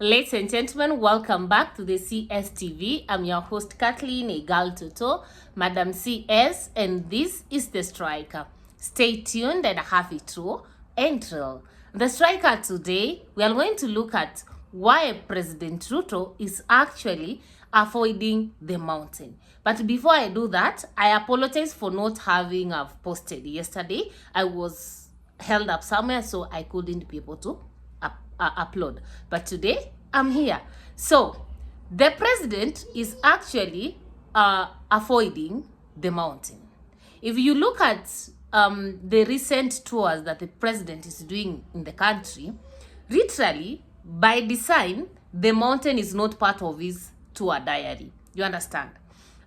Ladies and gentlemen, welcome back to the CSTV. I'm your host, Kathleen Egal Toto, Madam CS, and this is The Striker. Stay tuned and have it true and real. The Striker today, we are going to look at why President Ruto is actually avoiding the mountain. But before I do that, I apologize for not having posted yesterday. I was held up somewhere, so I couldn't be able to upload. But today I'm here. So the president is actually avoiding the mountain. If you look at the recent tours that the president is doing in the country, literally by design the mountain is not part of his tour diary. You understand?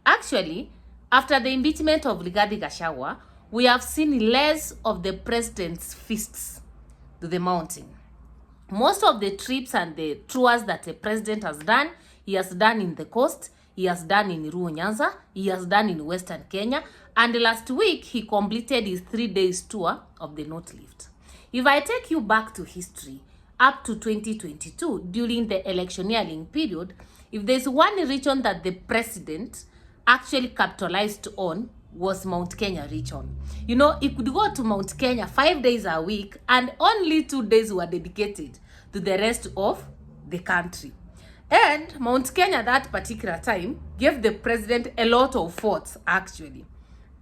Actually, after the impeachment of Rigathi Gachagua, we have seen less of the president's visits to the mountain. Most of the trips and the tours that the president has done, he has done in the coast, he has done in Ruo Nyanza, he has done in Western Kenya, and last week he completed his 3 days tour of the North Rift. If I take you back to history, up to 2022, during the electioneering period, if there's one region that the president actually capitalized on, was Mount Kenya region. You know, he could go to Mount Kenya 5 days a week and only 2 days were dedicated to the rest of the country. And Mount Kenya that particular time gave the president a lot of votes actually.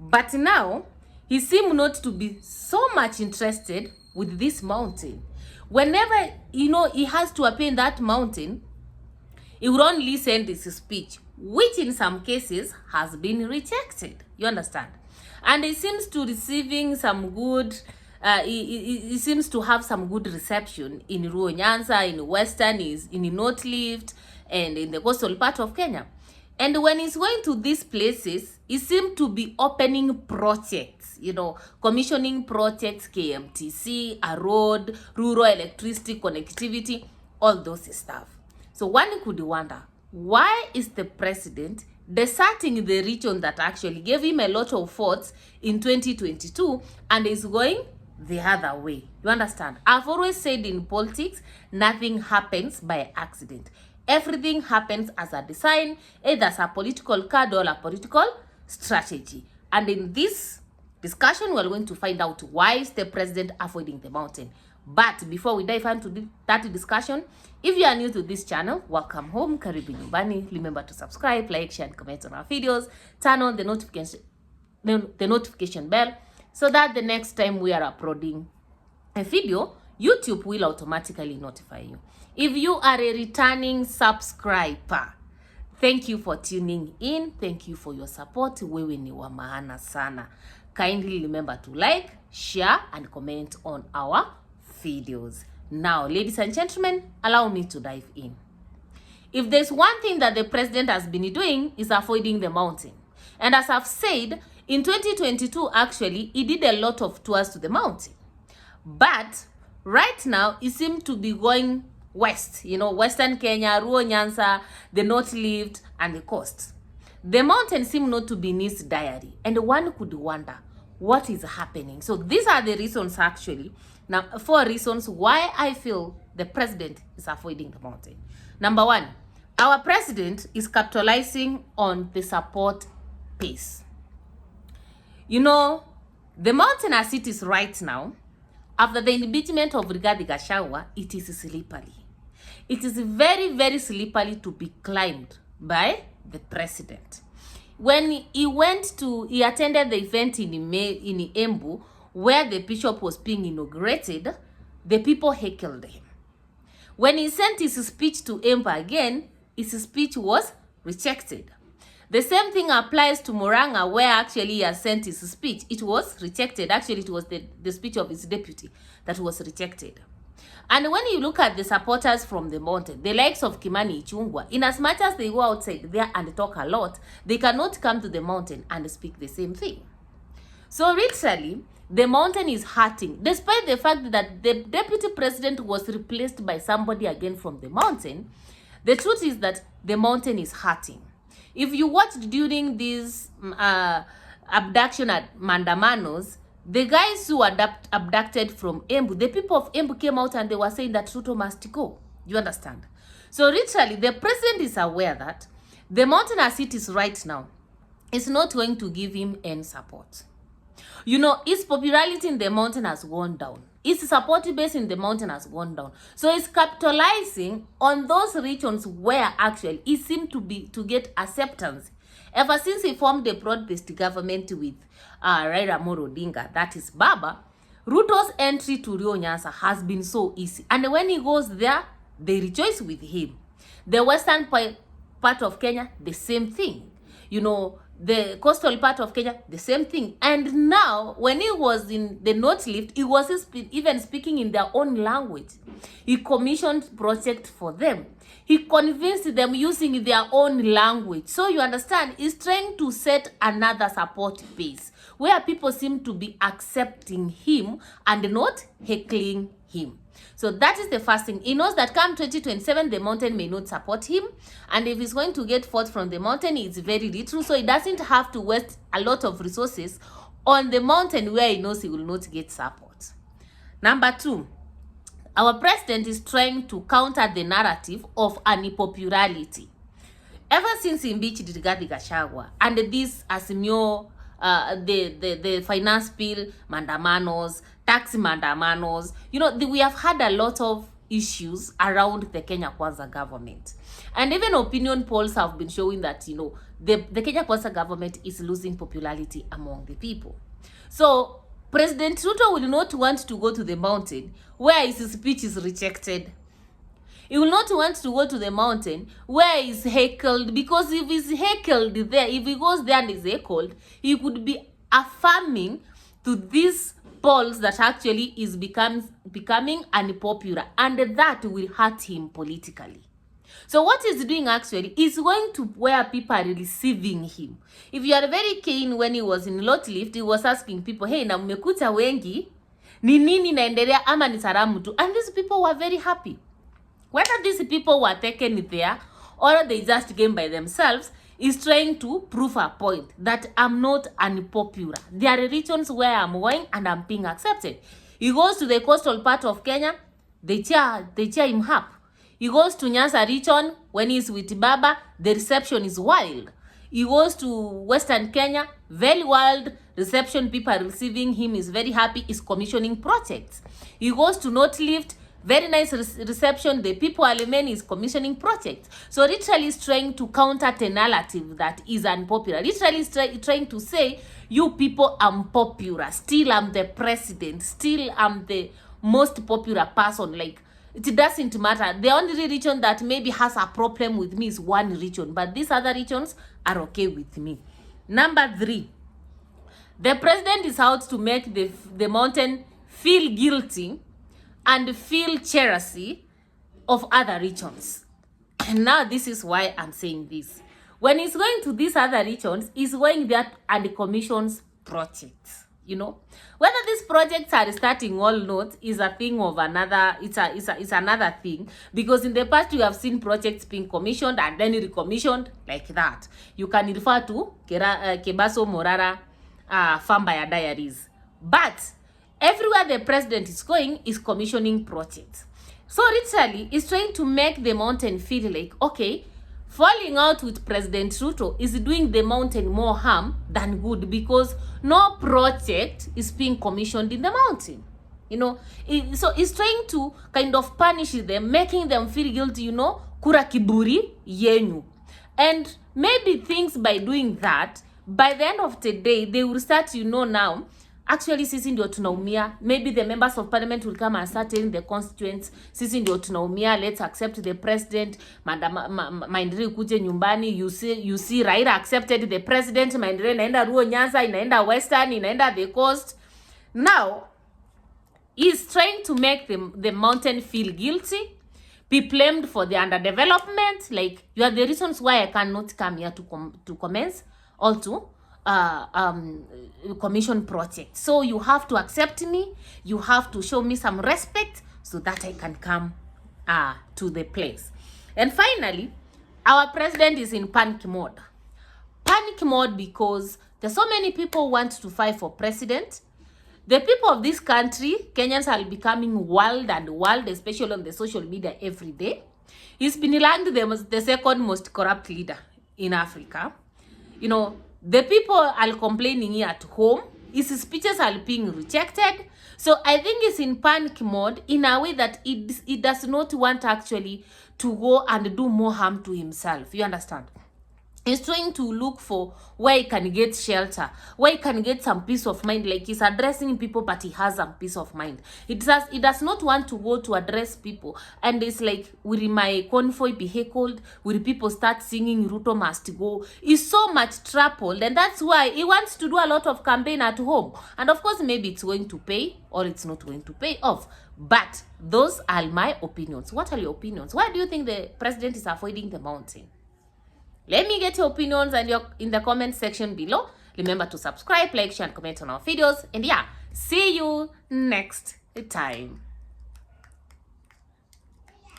But now, he seems not to be so much interested with this mountain. Whenever, you know, he has to appear in that mountain, he would only send his speech, which in some cases has been rejected. You understand? And he seems to receiving some good, he seems to have some good reception in Ruo Nyanza, in Western, in North Rift, and in the coastal part of Kenya. And when he's going to these places, he seems to be opening projects, you know, commissioning projects, KMTC, a road, rural electricity connectivity, all those stuff. So one could wonder, why is the president deserting the region that actually gave him a lot of votes in 2022 and is going the other way? You understand? I've always said in politics, nothing happens by accident. Everything happens as a design, either as a political card or a political strategy. And in this discussion, we're going to find out why is the president avoiding the mountain. But before we dive into that discussion, if you are new to this channel, welcome home, karibu nyumbani. Remember to subscribe, like, share, and comment on our videos. Turn on the notification bell so that the next time we are uploading a video, YouTube will automatically notify you. If you are a returning subscriber, thank you for tuning in. Thank you for your support. Wewe ni wa maana sana. Kindly remember to like, share, and comment on our videos. Now, ladies and gentlemen, allow me to dive in. If there's one thing that the president has been doing is avoiding the mountain. And as I've said, in 2022, actually, he did a lot of tours to the mountain. But right now, he seems to be going west, you know, Western Kenya, Ruo Nyanza, the North Rift, and the coast. The mountain seems not to be in his diary. And one could wonder, what is happening? So these are the reasons actually. Now, 4 reasons why I feel the president is avoiding the mountain. Number 1, our president is capitalizing on the support base. You know, the mountain as it is right now, after the impeachment of Rigathi Gachagua, it is slippery. It is very, very slippery to be climbed by the president. When he attended the event in Embu, where the bishop was being inaugurated, the people heckled him. When he sent his speech to Embu again, his speech was rejected. The same thing applies to Murang'a, where actually he has sent his speech. It was rejected. Actually, it was the speech of his deputy that was rejected. And when you look at the supporters from the mountain, the likes of Kimani Ichung'wah, in as much as they go outside there and talk a lot, they cannot come to the mountain and speak the same thing. So literally, the mountain is hurting, despite the fact that the deputy president was replaced by somebody again from the mountain. The truth is that the mountain is hurting. If you watched during these abduction at Mandamanos, the guys who abducted from Embu, the people of Embu came out and they were saying that Ruto must go. You understand? So literally, the president is aware that the mountain as it is right now is not going to give him any support. You know, his popularity in the mountain has gone down. His support base in the mountain has gone down. So he's capitalizing on those regions where actually he seemed to get acceptance. Ever since he formed a broad-based government with Raila Amolo Odinga, that is Baba, Ruto's entry to Rio Nyanza has been so easy. And when he goes there, they rejoice with him. The western part of Kenya, the same thing. You know, the coastal part of Kenya, the same thing. And now, when he was in the North Lift, he was even speaking in their own language. He commissioned projects for them. He convinced them using their own language. So you understand, he's trying to set another support base where people seem to be accepting him and not heckling him. So that is the first thing. He knows that come 2027, the mountain may not support him. And if he's going to get votes from the mountain, it's very little. So he doesn't have to waste a lot of resources on the mountain where he knows he will not get support. Number two, our president is trying to counter the narrative of unpopularity. Ever since he impeached Rigathi Gachagua and this Azimio, the finance bill, mandamanos, tax mandamanos, you know, we have had a lot of issues around the Kenya Kwanza government. And even opinion polls have been showing that, you know, the Kenya Kwanza government is losing popularity among the people. So President Ruto will not want to go to the mountain where his speech is rejected. He will not want to go to the mountain where he's heckled, because if he's heckled there, if he goes there and is heckled, he could be affirming to these polls that actually is becoming unpopular, and that will hurt him politically. So what he's doing actually is going to where people are receiving him. If you are very keen, when he was in Lot Lift, he was asking people, hey, na mmekuta wengi, ni nini naendelea ama ni salamu tu? And these people were very happy. Whether these people were taken there or they just came by themselves, is trying to prove a point that I'm not unpopular. There are regions where I'm going and I'm being accepted. He goes to the coastal part of Kenya, they cheer him up. He goes to Nyanza region, when he's with Baba, the reception is wild. He goes to Western Kenya, very wild reception, people are receiving him, is very happy, is commissioning projects. He goes to North Lift, very nice reception, the people are remain, is commissioning projects. So literally is trying to counter the narrative that is unpopular. Literally is trying to say, you people are popular, still I'm the president, still I'm the most popular person, like, it doesn't matter. The only region that maybe has a problem with me is one region, but these other regions are okay with me. Number three, the president is out to make the mountain feel guilty and feel jealousy of other regions. And now this is why I'm saying this. When he's going to these other regions, he's going there and commissions projects. You know, whether these projects are starting or not is a thing of another. It's another thing, because in the past you have seen projects being commissioned and then recommissioned like that. You can refer to Kebaso Morara Fambaya Diaries. But everywhere the president is going is commissioning projects. So literally, it's trying to make the mountain feel like, okay, falling out with President Ruto is doing the mountain more harm than good, because no project is being commissioned in the mountain. You know, so it's trying to kind of punish them, making them feel guilty, you know, kura kiburi yenu. And maybe things by doing that, by the end of the day, they will start, you know, now, actually sisi ndio tunaumia. Maybe the members of parliament will come and start telling the constituents, sisi ndio tunaumia, let's accept the president, maendeleo kuje nyumbani, you see Raila accepted the president, maendeleo inaenda Ruo Nyanza, inaenda Western, inaenda the coast. Now, he's trying to make the mountain feel guilty, be blamed for the underdevelopment, like, you are the reasons why I cannot come here to commence or to commission project. So you have to accept me, you have to show me some respect so that I can come to the place. And finally, our president is in panic mode. Panic mode because there's so many people want to fight for president. The people of this country, Kenyans, are becoming wild and wild, especially on the social media every day. He's been ranked the second most corrupt leader in Africa. You know, the people are complaining here at home. His speeches are being rejected. So I think it's in panic mode in a way that it does not want actually to go and do more harm to himself. You understand? He's trying to look for where he can get shelter, where he can get some peace of mind. Like, he's addressing people, but he has some peace of mind. It does not want to go to address people. And it's like, will my convoy be heckled? Will people start singing Ruto must go? He's so much troubled, and that's why he wants to do a lot of campaign at home. And of course, maybe it's going to pay or it's not going to pay off. But those are my opinions. What are your opinions? Why do you think the president is avoiding the mountain? Let me get your opinions and in the comment section below. Remember to subscribe, like, share, and comment on our videos. And yeah, see you next time.